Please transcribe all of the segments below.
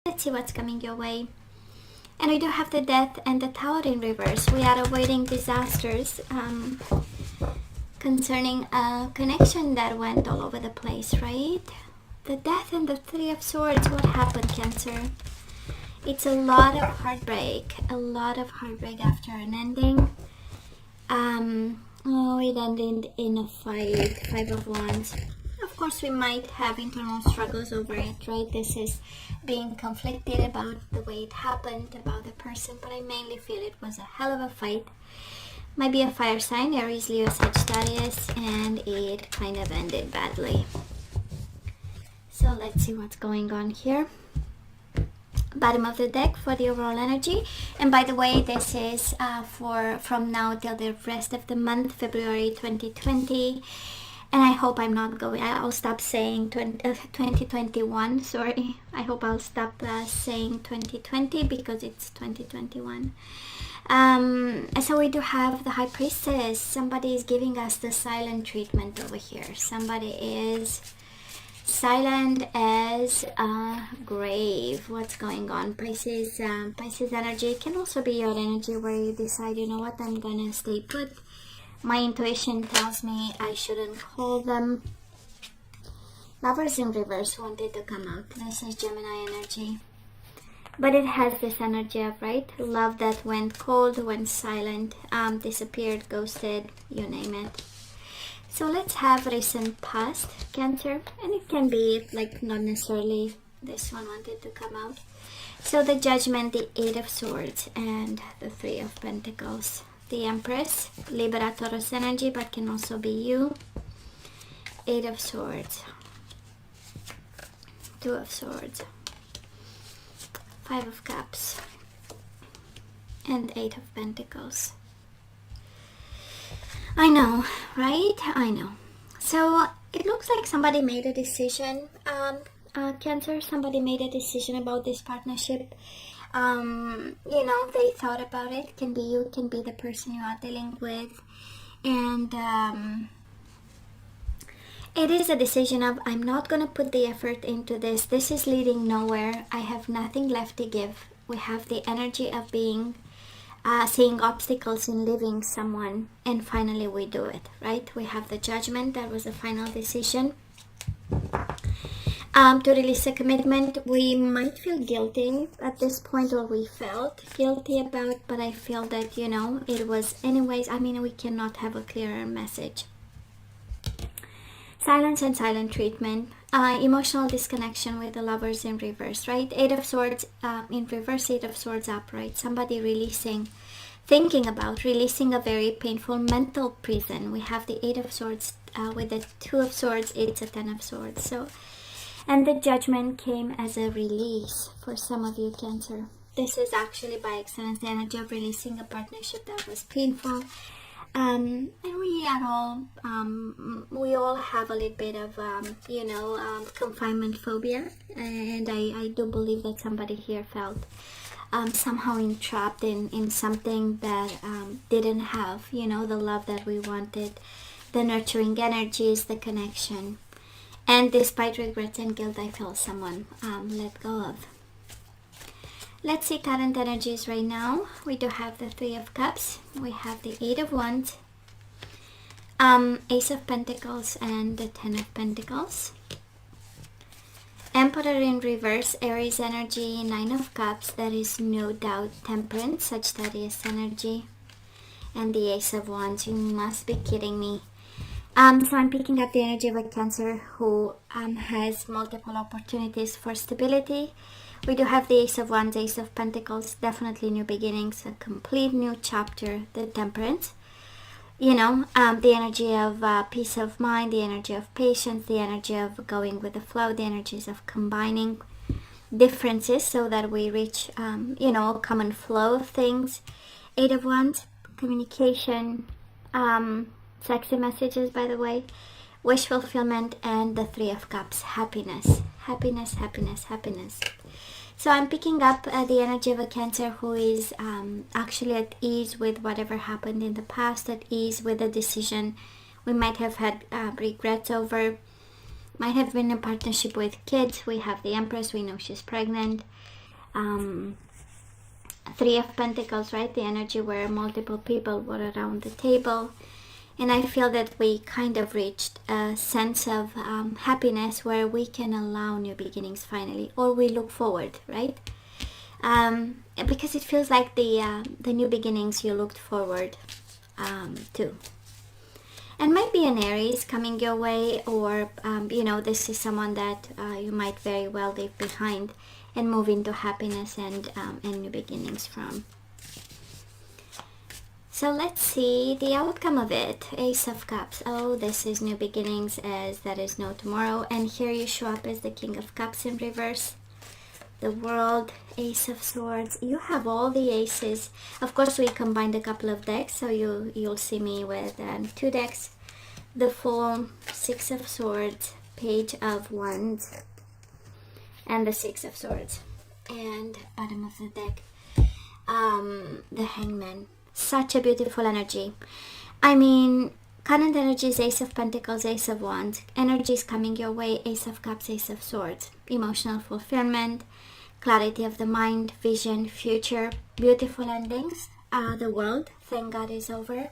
Let's see what's coming your way. And we do have the Death and the Tower in reverse. We are avoiding disasters concerning a connection that went all over the place, right? The Death and the Three of Swords. What happened, Cancer? It's a lot of heartbreak. A lot of heartbreak after an ending. It ended in a fight. Five of Wands. Of course, we might have internal struggles over it, right? This is being conflicted about the way it happened, about the person, but I mainly feel it was a hell of a fight. Might be a fire sign, Aries, Leo, Sagittarius, and it kind of ended badly. So let's see what's going on here. Bottom of the deck for the overall energy. And by the way, this is from now till the rest of the month, February 2020. And I hope I'm not going, I'll stop saying 2021, sorry. I hope I'll stop saying 2020 because it's 2021. So we do have the High Priestess. Somebody is giving us the silent treatment over here. Somebody is silent as a grave. What's going on? Pisces, Pisces energy can also be your energy where you decide, you know what, I'm gonna stay put. My intuition tells me I shouldn't call them. Lovers in reverse wanted to come out. This is Gemini energy. But it has this energy of, right, love that went cold, went silent, disappeared, ghosted, you name it. So let's have recent past, Cancer. And it can be like not necessarily this one wanted to come out. So the Judgment, the Eight of Swords, and the Three of Pentacles. The Empress, Libra, Taurus energy, but can also be you. Eight of Swords, Two of Swords, Five of Cups, and Eight of Pentacles. I know, right? I know. So it looks like somebody made a decision. Cancer, somebody made a decision about this partnership. You know, they thought about it. Can be you, can be the person you are dealing with. And it is a decision of, I'm not going to put the effort into this. This is leading nowhere. I have nothing left to give. We have the energy of being, seeing obstacles in leaving someone. And finally we do it, right? We have the Judgment. That was the final decision. To release a commitment, we might feel guilty at this point, or we felt guilty about, but I feel that, you know, it was anyways. I mean, we cannot have a clearer message. Silence and silent treatment. Emotional disconnection with the Lovers in reverse, right? Eight of Swords in reverse, Eight of Swords upright. Somebody releasing, thinking about releasing a very painful mental prison. We have the Eight of Swords with the Two of Swords. It's a Ten of Swords. So, and the Judgment came as a release for some of you, Cancer. This is actually by excellence the energy of releasing a partnership that was painful. And we are all, we all have a little bit of, you know, confinement phobia. And I do believe that somebody here felt somehow entrapped in something that didn't have, you know, the love that we wanted, the nurturing energies, the connection. And despite regrets and guilt, I feel someone let go of. Let's see current energies right now. We do have the Three of Cups. We have the Eight of Wands, Ace of Pentacles, and the Ten of Pentacles. Emperor in reverse, Aries energy, Nine of Cups. That is no doubt Temperance, Sagittarius energy. And the Ace of Wands. You must be kidding me. So I'm picking up the energy of a Cancer who has multiple opportunities for stability. We do have the Ace of Wands, Ace of Pentacles, definitely new beginnings, a complete new chapter, the Temperance. You know, the energy of peace of mind, the energy of patience, the energy of going with the flow, the energies of combining differences so that we reach, you know, a common flow of things. Eight of Wands, communication, sexy messages, by the way, wish fulfillment, and the Three of Cups, happiness, happiness, happiness, happiness. So I'm picking up the energy of a Cancer who is actually at ease with whatever happened in the past, at ease with a decision we might have had regrets over, might have been in a partnership with kids. We have the Empress, we know she's pregnant. Three of Pentacles, right? The energy where multiple people were around the table. And I feel that we kind of reached a sense of happiness where we can allow new beginnings finally, or we look forward, right? Because it feels like the new beginnings you looked forward to. And might be an Aries coming your way, or this is someone that you might very well leave behind and move into happiness and new beginnings from. So let's see the outcome of it. Ace of Cups. Oh, this is new beginnings, as there is no tomorrow. And here you show up as the King of Cups in reverse. The World, Ace of Swords. You have all the aces. Of course, we combined a couple of decks, so you'll see me with 2 decks. The Fool, Six of Swords, Page of Wands, and the Six of Swords. And bottom of the deck, the Hangman. Such a beautiful energy. I mean, current energy is Ace of Pentacles, Ace of Wands. Energy is coming your way, Ace of Cups, Ace of Swords. Emotional fulfillment, clarity of the mind, vision, future, beautiful endings. The World, thank God, is over.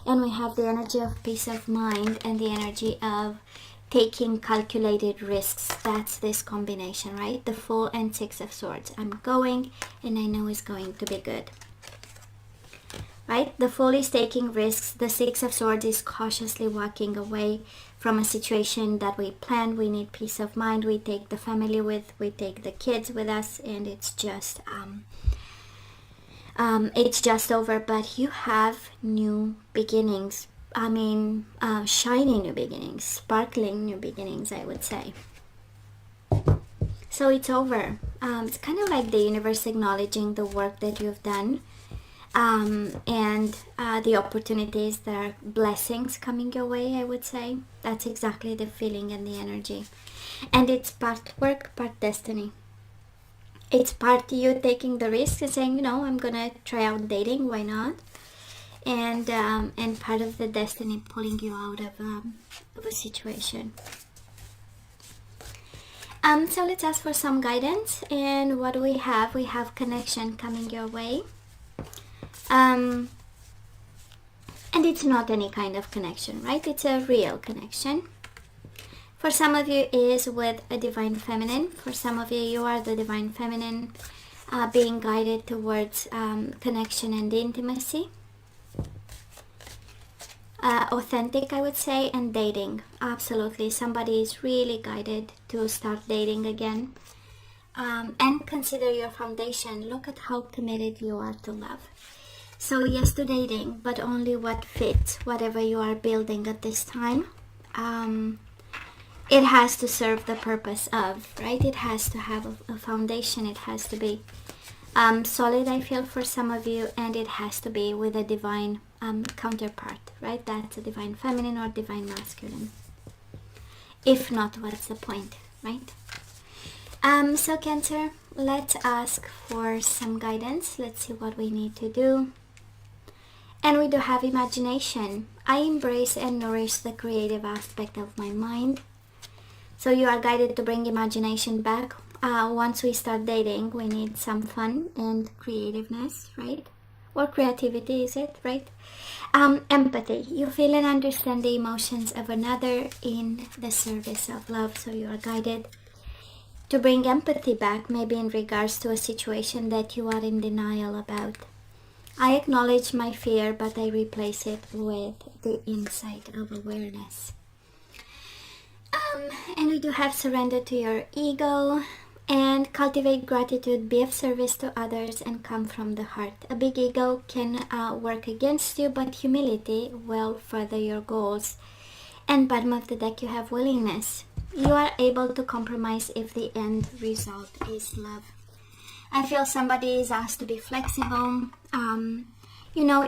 And we have the energy of peace of mind and the energy of taking calculated risks. That's this combination, right? The Fool and Six of Swords. I'm going, and I know it's going to be good. Right? The Fool is taking risks. The Six of Swords is cautiously walking away from a situation that we planned. We need peace of mind. We take the family we take the kids with us, and it's just over. But you have new beginnings. I mean, shiny new beginnings, sparkling new beginnings, I would say. So it's over. It's kind of like the universe acknowledging the work that you've done. And the opportunities that are blessings coming your way, I would say. That's exactly the feeling and the energy. And it's part work, part destiny. It's part you taking the risk and saying, I'm gonna try out dating, why not? And part of the destiny pulling you out of a situation. So let's ask for some guidance. And what do we have? We have connection coming your way. And it's not any kind of connection, right? It's a real connection. For some of you, it is with a divine feminine. For some of you, you are the divine feminine, being guided towards connection and intimacy. Authentic, I would say, and dating. Absolutely. Somebody is really guided to start dating again. And consider your foundation. Look at how committed you are to love. So yes to dating, but only what fits, whatever you are building at this time. It has to serve the purpose of, right? It has to have a foundation. It has to be solid, I feel, for some of you, and it has to be with a divine counterpart, right? That's a divine feminine or divine masculine. If not, what's the point, right? So Cancer, let's ask for some guidance. Let's see what we need to do. And we do have imagination. I embrace and nourish the creative aspect of my mind. So you are guided to bring imagination back. Once we start dating, we need some fun and creativeness, right? Or creativity, is it, right? Empathy. You feel and understand the emotions of another in the service of love. So you are guided to bring empathy back, maybe in regards to a situation that you are in denial about. I acknowledge my fear, but I replace it with the insight of awareness. And we do have surrender to your ego and cultivate gratitude, be of service to others, and come from the heart. A big ego can work against you, but humility will further your goals. And bottom of the deck, you have willingness. You are able to compromise if the end result is love. I feel somebody is asked to be flexible,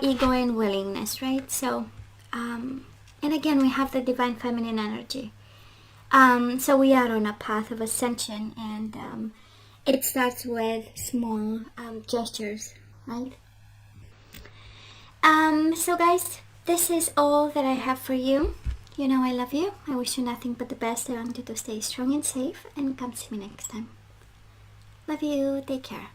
ego and willingness, right? So, and again, we have the divine feminine energy. So we are on a path of ascension, and it starts with small gestures, right? So guys, this is all that I have for you. You know I love you. I wish you nothing but the best. I want you to stay strong and safe, and come see me next time. Love you. Take care.